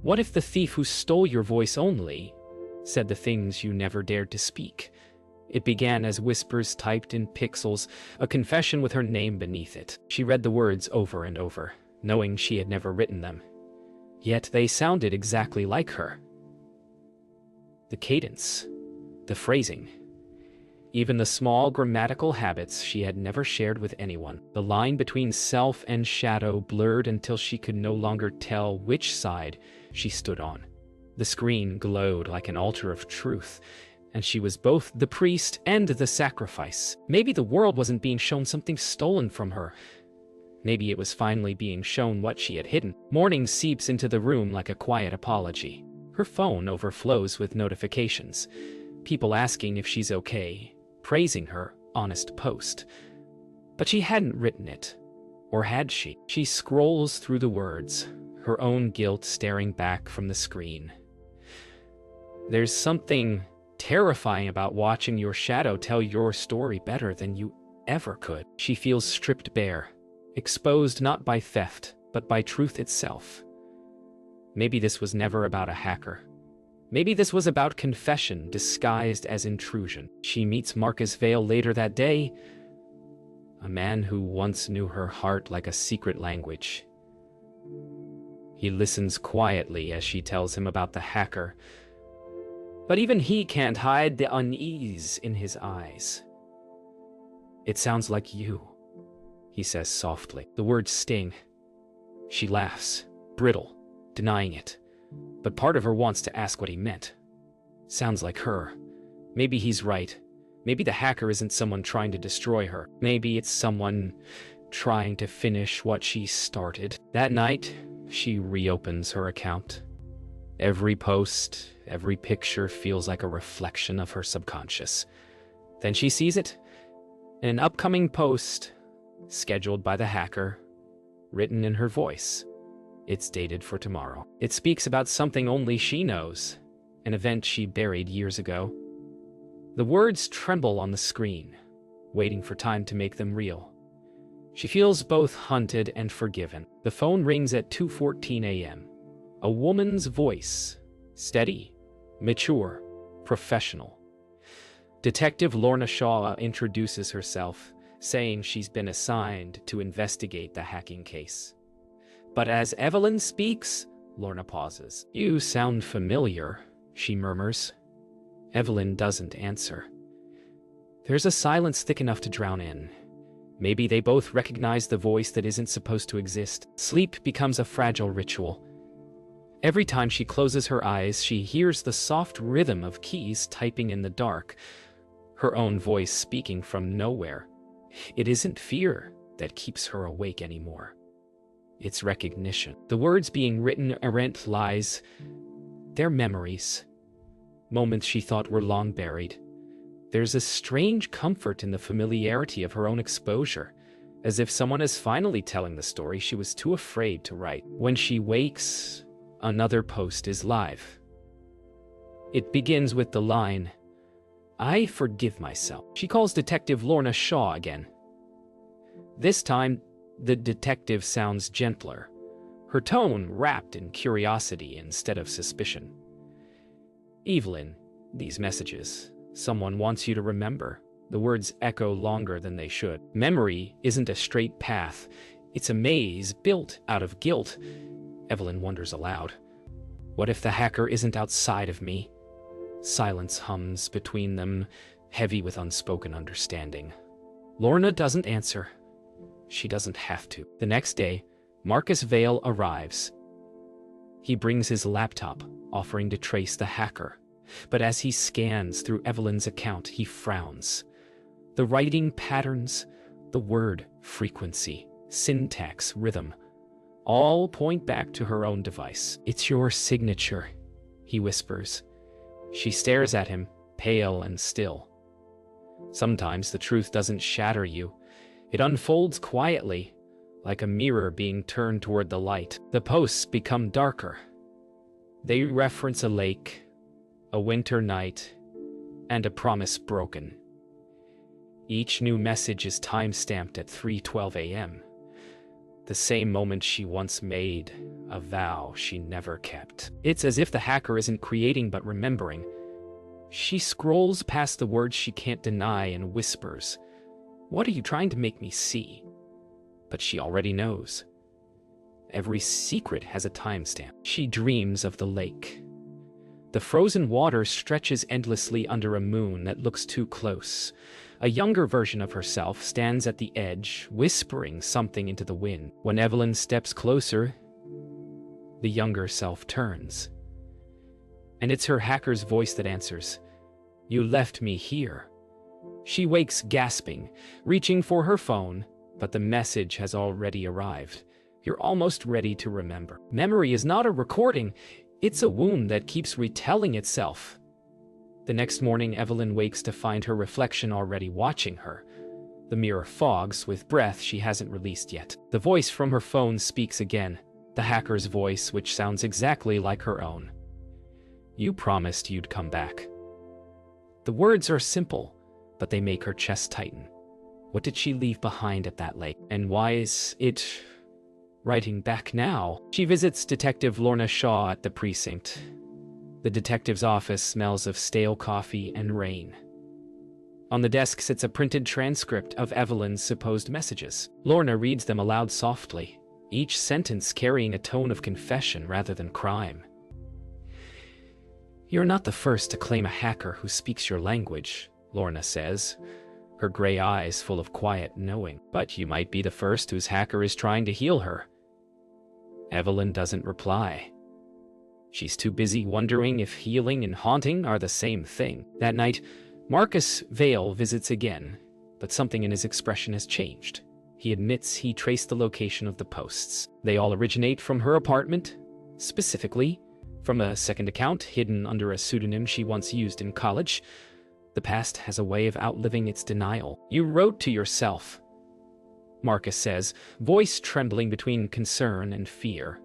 What if the thief who stole your voice only said the things you never dared to speak? It began as whispers typed in pixels, a confession with her name beneath it. She read the words over and over, knowing she had never written them. Yet they sounded exactly like her. The cadence, the phrasing, even the small grammatical habits she had never shared with anyone. The line between self and shadow blurred until she could no longer tell which side she stood on. The screen glowed like an altar of truth, and she was both the priest and the sacrifice. Maybe the world wasn't being shown something stolen from her. Maybe it was finally being shown what she had hidden. Morning seeps into the room like a quiet apology. Her phone overflows with notifications. People asking if she's okay, praising her honest post. But she hadn't written it. Or had she? She scrolls through the words, her own guilt staring back from the screen. There's something terrifying about watching your shadow tell your story better than you ever could. She feels stripped bare, exposed not by theft, but by truth itself. Maybe this was never about a hacker. Maybe this was about confession disguised as intrusion. She meets Marcus Vale later that day, a man who once knew her heart like a secret language. He listens quietly as she tells him about the hacker, but even he can't hide the unease in his eyes. "It sounds like you," he says softly. The words sting. She laughs, brittle, denying it. But part of her wants to ask what he meant. Sounds like her. Maybe he's right. Maybe the hacker isn't someone trying to destroy her. Maybe it's someone trying to finish what she started. That night, she reopens her account. Every post, every picture feels like a reflection of her subconscious. Then she sees it in an upcoming post, scheduled by the hacker, written in her voice. It's dated for tomorrow. It speaks about something only she knows, an event she buried years ago. The words tremble on the screen, waiting for time to make them real. She feels both hunted and forgiven. The phone rings at 2:14 a.m. A woman's voice, steady, mature, professional. Detective Lorna Shaw introduces herself, saying she's been assigned to investigate the hacking case. But as Evelyn speaks, Lorna pauses. "You sound familiar," she murmurs. Evelyn doesn't answer. There's a silence thick enough to drown in. Maybe they both recognize the voice that isn't supposed to exist. Sleep becomes a fragile ritual. Every time she closes her eyes, she hears the soft rhythm of keys typing in the dark, her own voice speaking from nowhere. It isn't fear that keeps her awake anymore. It's recognition. The words being written aren't lies. They're memories. Moments she thought were long buried. There's a strange comfort in the familiarity of her own exposure, as if someone is finally telling the story she was too afraid to write. When she wakes, another post is live. It begins with the line, "I forgive myself." She calls Detective Lorna Shaw again. This time, the detective sounds gentler, her tone wrapped in curiosity instead of suspicion. "Evelyn, these messages. Someone wants you to remember." The words echo longer than they should. Memory isn't a straight path. It's a maze built out of guilt. Evelyn wonders aloud. What if the hacker isn't outside of me? Silence hums between them, heavy with unspoken understanding. Lorna doesn't answer. She doesn't have to. The next day, Marcus Vale arrives. He brings his laptop, offering to trace the hacker. But as he scans through Evelyn's account, he frowns. The writing patterns, the word frequency, syntax, rhythm, all point back to her own device. "It's your signature," he whispers. She stares at him, pale and still. Sometimes the truth doesn't shatter you. It unfolds quietly, like a mirror being turned toward the light. The posts become darker. They reference a lake, a winter night, and a promise broken. Each new message is time-stamped at 3:12 a.m. The same moment she once made, a vow she never kept. It's as if the hacker isn't creating but remembering. She scrolls past the words she can't deny and whispers, "What are you trying to make me see?" But she already knows. Every secret has a timestamp. She dreams of the lake. The frozen water stretches endlessly under a moon that looks too close. A younger version of herself stands at the edge, whispering something into the wind. When Evelyn steps closer, the younger self turns. And it's her hacker's voice that answers, "You left me here." She wakes gasping, reaching for her phone, but the message has already arrived. You're almost ready to remember. Memory is not a recording, it's a wound that keeps retelling itself. The next morning, Evelyn wakes to find her reflection already watching her. The mirror fogs with breath she hasn't released yet. The voice from her phone speaks again, the hacker's voice, which sounds exactly like her own. "You promised you'd come back." The words are simple, but they make her chest tighten. What did she leave behind at that lake? And why is it writing back now? She visits Detective Lorna Shaw at the precinct. The detective's office smells of stale coffee and rain. On the desk sits a printed transcript of Evelyn's supposed messages. Lorna reads them aloud softly, each sentence carrying a tone of confession rather than crime. "You're not the first to claim a hacker who speaks your language," Lorna says, her gray eyes full of quiet knowing. "But you might be the first whose hacker is trying to heal her." Evelyn doesn't reply. She's too busy wondering if healing and haunting are the same thing. That night, Marcus Vale visits again, but something in his expression has changed. He admits he traced the location of the posts. They all originate from her apartment, specifically from a second account hidden under a pseudonym she once used in college. The past has a way of outliving its denial. "You wrote to yourself," Marcus says, voice trembling between concern and fear.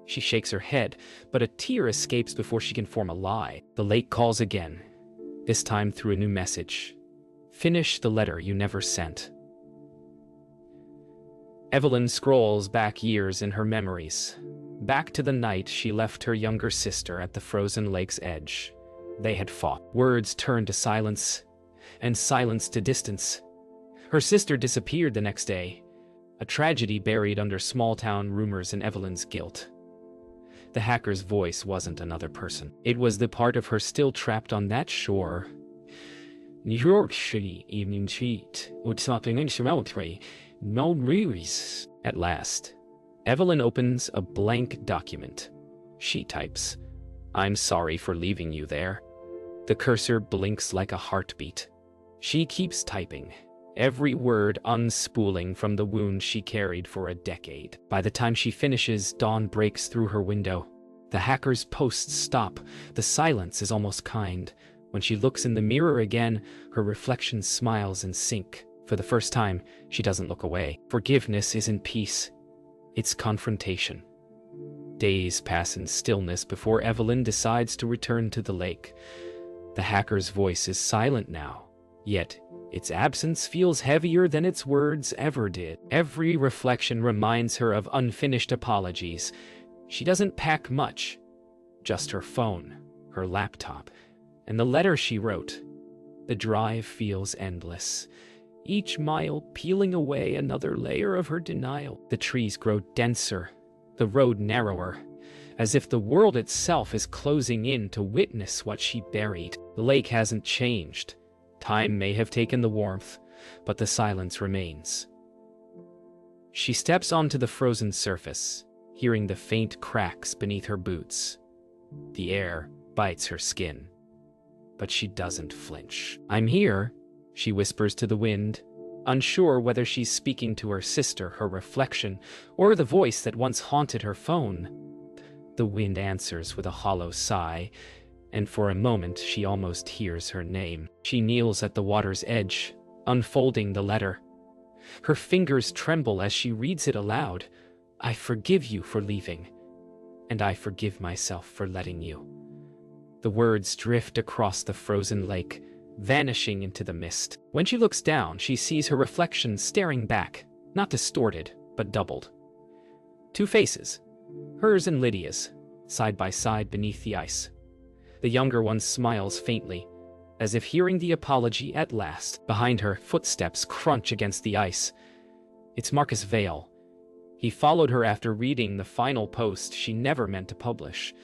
She shakes her head, but a tear escapes before she can form a lie. The lake calls again, this time through a new message. "Finish the letter you never sent." Evelyn scrolls back years in her memories, back to the night she left her younger sister at the frozen lake's edge. They had fought. Words turned to silence, and silence to distance. Her sister disappeared the next day, a tragedy buried under small-town rumors and Evelyn's guilt. The hacker's voice wasn't another person. It was the part of her still trapped on that shore. "New York City evening sheet, with something insurmountable, no reason." At last, Evelyn opens a blank document. She types, "I'm sorry for leaving you there." The cursor blinks like a heartbeat. She keeps typing, every word unspooling from the wound she carried for a decade. By the time she finishes, dawn breaks through her window. The hacker's posts stop. The silence is almost kind. When she looks in the mirror again, her reflection smiles in sync. For the first time, she doesn't look away. Forgiveness isn't peace. It's confrontation. Days pass in stillness before Evelyn decides to return to the lake. The hacker's voice is silent now, yet its absence feels heavier than its words ever did. Every reflection reminds her of unfinished apologies. She doesn't pack much, just her phone, her laptop, and the letter she wrote. The drive feels endless, each mile peeling away another layer of her denial. The trees grow denser, the road narrower, as if the world itself is closing in to witness what she buried. The lake hasn't changed. Time may have taken the warmth, but the silence remains. She steps onto the frozen surface, hearing the faint cracks beneath her boots. The air bites her skin, but she doesn't flinch. "I'm here," she whispers to the wind, unsure whether she's speaking to her sister, her reflection, or the voice that once haunted her phone. The wind answers with a hollow sigh, and for a moment she almost hears her name. She kneels at the water's edge, unfolding the letter. Her fingers tremble as she reads it aloud. "I forgive you for leaving, and I forgive myself for letting you." The words drift across the frozen lake, vanishing into the mist. When she looks down, she sees her reflection staring back, not distorted, but doubled. Two faces, hers and Lydia's, side by side beneath the ice. The younger one smiles faintly, as if hearing the apology at last. Behind her, footsteps crunch against the ice. It's Marcus Vale. He followed her after reading the final post she never meant to publish.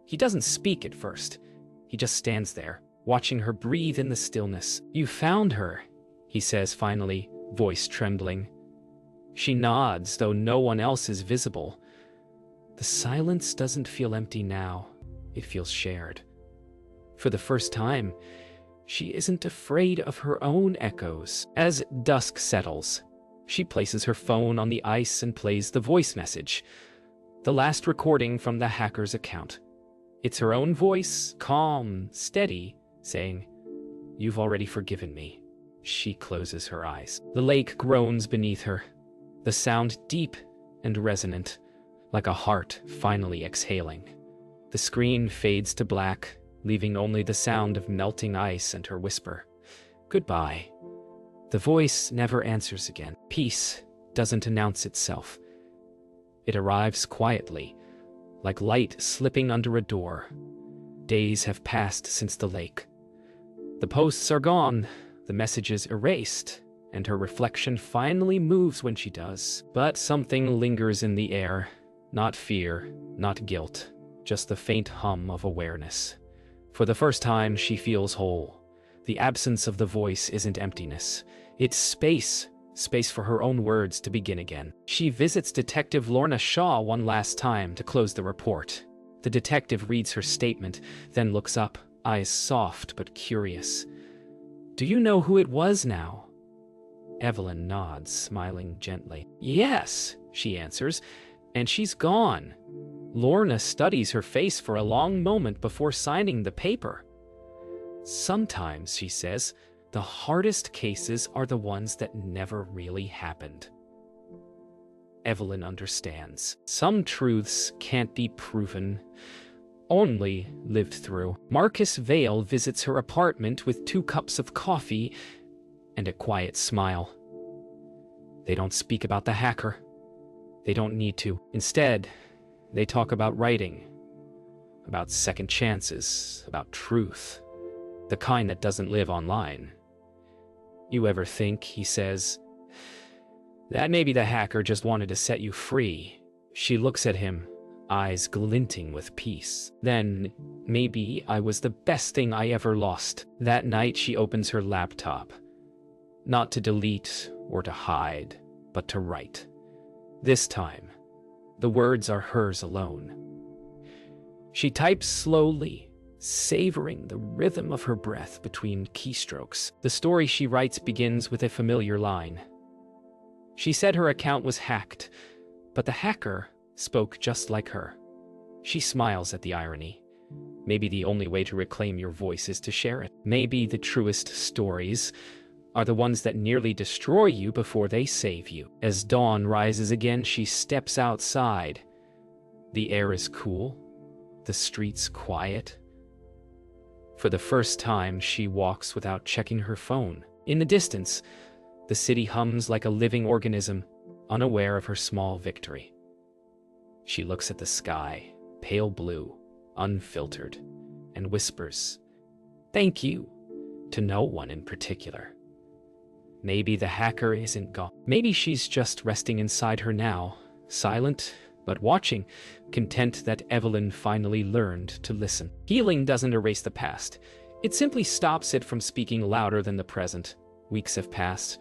He doesn't speak at first. He just stands there, watching her breathe in the stillness. "You found her," he says finally, voice trembling. She nods, though no one else is visible. The silence doesn't feel empty now. It feels shared. For the first time, she isn't afraid of her own echoes. As dusk settles, she places her phone on the ice and plays the voice message, the last recording from the hacker's account. It's her own voice, calm, steady, saying, "You've already forgiven me." She closes her eyes. The lake groans beneath her, the sound deep and resonant, like a heart finally exhaling. The screen fades to black, leaving only the sound of melting ice and her whisper, "Goodbye." The voice never answers again. Peace doesn't announce itself. It arrives quietly, like light slipping under a door. Days have passed since the lake. The posts are gone, the messages erased, and her reflection finally moves when she does. But something lingers in the air. Not fear, not guilt, just the faint hum of awareness. For the first time, she feels whole. The absence of the voice isn't emptiness. It's space for her own words to begin again. She visits Detective Lorna Shaw one last time to close the report. The detective reads her statement, then looks up, eyes soft but curious. "Do you know who it was now?" Evelyn nods, smiling gently. "Yes," she answers, "and she's gone." Lorna studies her face for a long moment before signing the paper. "Sometimes," she says, "the hardest cases are the ones that never really happened." Evelyn understands. Some truths can't be proven, only lived through. Marcus Vale visits her apartment with 2 cups of coffee and a quiet smile. They don't speak about the hacker. They don't need to. Instead, they talk about writing, about second chances, about truth, the kind that doesn't live online. "You ever think," he says, "that maybe the hacker just wanted to set you free?" She looks at him, eyes glinting with peace. "Then, maybe I was the best thing I ever lost." That night she opens her laptop, not to delete or to hide, but to write. This time, the words are hers alone. She types slowly, savoring the rhythm of her breath between keystrokes. The story she writes begins with a familiar line. She said her account was hacked, but the hacker spoke just like her. She smiles at the irony. Maybe the only way to reclaim your voice is to share it. Maybe the truest stories are the ones that nearly destroy you before they save you. As dawn rises again, she steps outside. The air is cool, the streets quiet. For the first time, she walks without checking her phone. In the distance, the city hums like a living organism, unaware of her small victory. She looks at the sky, pale blue, unfiltered, and whispers, "Thank you," to no one in particular. Maybe the hacker isn't gone. Maybe she's just resting inside her now, silent but watching, content that Evelyn finally learned to listen. Healing doesn't erase the past. It simply stops it from speaking louder than the present. Weeks have passed.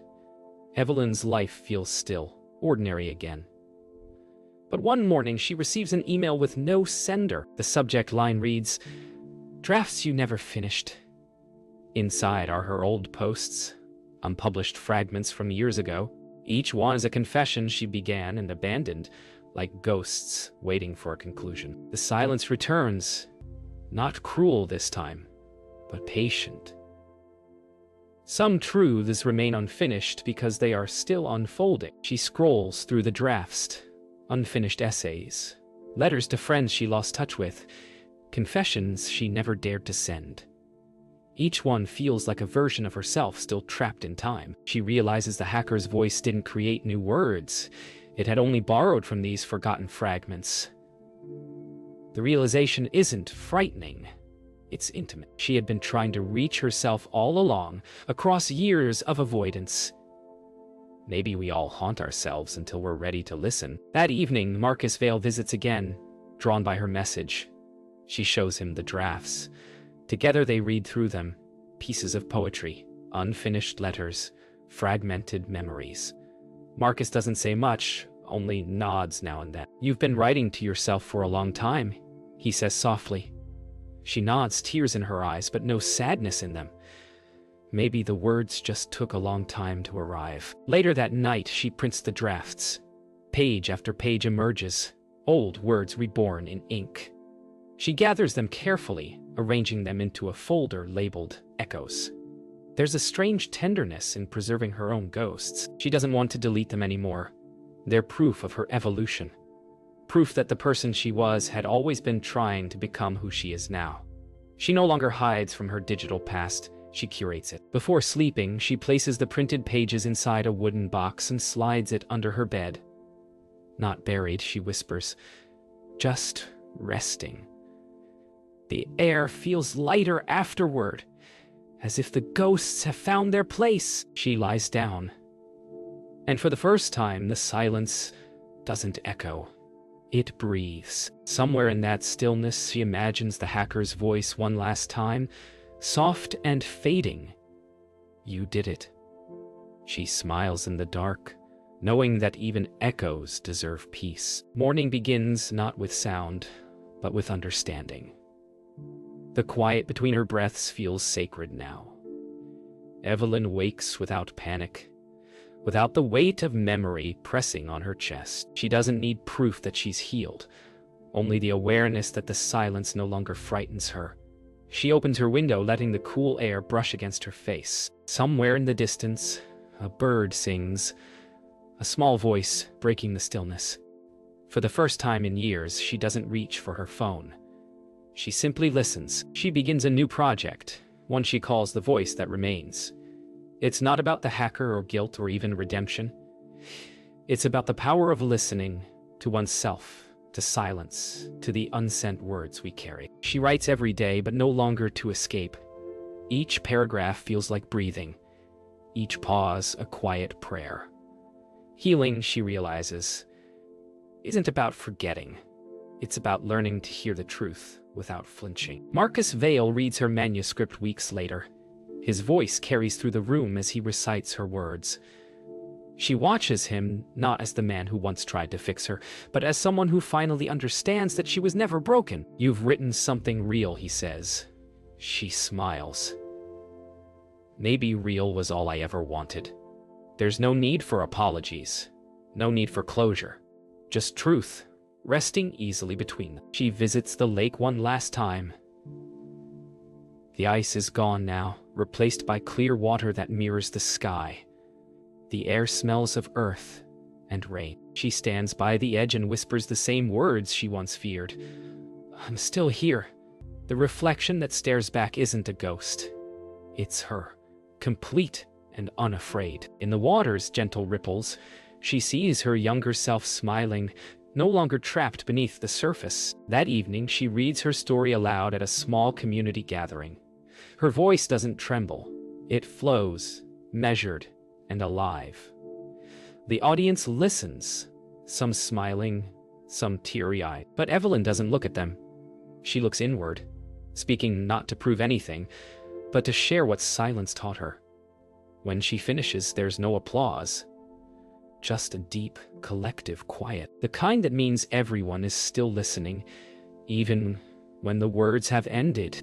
Evelyn's life feels still, ordinary again. But one morning she receives an email with no sender. The subject line reads, "Drafts you never finished." Inside are her old posts, unpublished fragments from years ago. Each one is a confession she began and abandoned, like ghosts waiting for a conclusion. The silence returns, not cruel this time, but patient. Some truths remain unfinished because they are still unfolding. She scrolls through the drafts, unfinished essays, letters to friends she lost touch with, confessions she never dared to send. Each one feels like a version of herself still trapped in time. She realizes the hacker's voice didn't create new words. It had only borrowed from these forgotten fragments. The realization isn't frightening. It's intimate. She had been trying to reach herself all along, across years of avoidance. Maybe we all haunt ourselves until we're ready to listen. That evening, Marcus Vale visits again, drawn by her message. She shows him the drafts. Together they read through them, pieces of poetry, unfinished letters, fragmented memories. Marcus doesn't say much, only nods now and then. "You've been writing to yourself for a long time," he says softly. She nods, tears in her eyes, but no sadness in them. Maybe the words just took a long time to arrive. Later that night, she prints the drafts. Page after page emerges, old words reborn in ink. She gathers them carefully, arranging them into a folder labeled Echoes. There's a strange tenderness in preserving her own ghosts. She doesn't want to delete them anymore. They're proof of her evolution. Proof that the person she was had always been trying to become who she is now. She no longer hides from her digital past, she curates it. Before sleeping, she places the printed pages inside a wooden box and slides it under her bed. "Not buried," she whispers, "just resting." The air feels lighter afterward, as if the ghosts have found their place. She lies down. And for the first time, the silence doesn't echo. It breathes. Somewhere in that stillness, she imagines the hacker's voice one last time, soft and fading. "You did it." She smiles in the dark, knowing that even echoes deserve peace. Morning begins not with sound, but with understanding. The quiet between her breaths feels sacred now. Evelyn wakes without panic, without the weight of memory pressing on her chest. She doesn't need proof that she's healed, only the awareness that the silence no longer frightens her. She opens her window, letting the cool air brush against her face. Somewhere in the distance, a bird sings, a small voice breaking the stillness. For the first time in years, she doesn't reach for her phone. She simply listens. She begins a new project, one she calls The Voice That Remains. It's not about the hacker or guilt or even redemption. It's about the power of listening to oneself, to silence, to the unsent words we carry. She writes every day, but no longer to escape. Each paragraph feels like breathing, each pause a quiet prayer. Healing, she realizes, isn't about forgetting. It's about learning to hear the truth without flinching. Marcus Vale reads her manuscript weeks later. His voice carries through the room as he recites her words. She watches him not as the man who once tried to fix her, but as someone who finally understands that she was never broken. "You've written something real," he says. She smiles. "Maybe real was all I ever wanted. There's no need for apologies, no need for closure, just truth, resting easily between them." She visits the lake one last time. The ice is gone now, replaced by clear water that mirrors the sky. The air smells of earth and rain. She stands by the edge and whispers the same words she once feared. "I'm still here." The reflection that stares back isn't a ghost. It's her, complete and unafraid. In the water's gentle ripples, she sees her younger self smiling, no longer trapped beneath the surface. That evening, she reads her story aloud at a small community gathering. Her voice doesn't tremble. It flows, measured and alive. The audience listens, some smiling, some teary-eyed. But Evelyn doesn't look at them. She looks inward, speaking not to prove anything, but to share what silence taught her. When she finishes, there's no applause, just a deep, collective quiet. The kind that means everyone is still listening, even when the words have ended.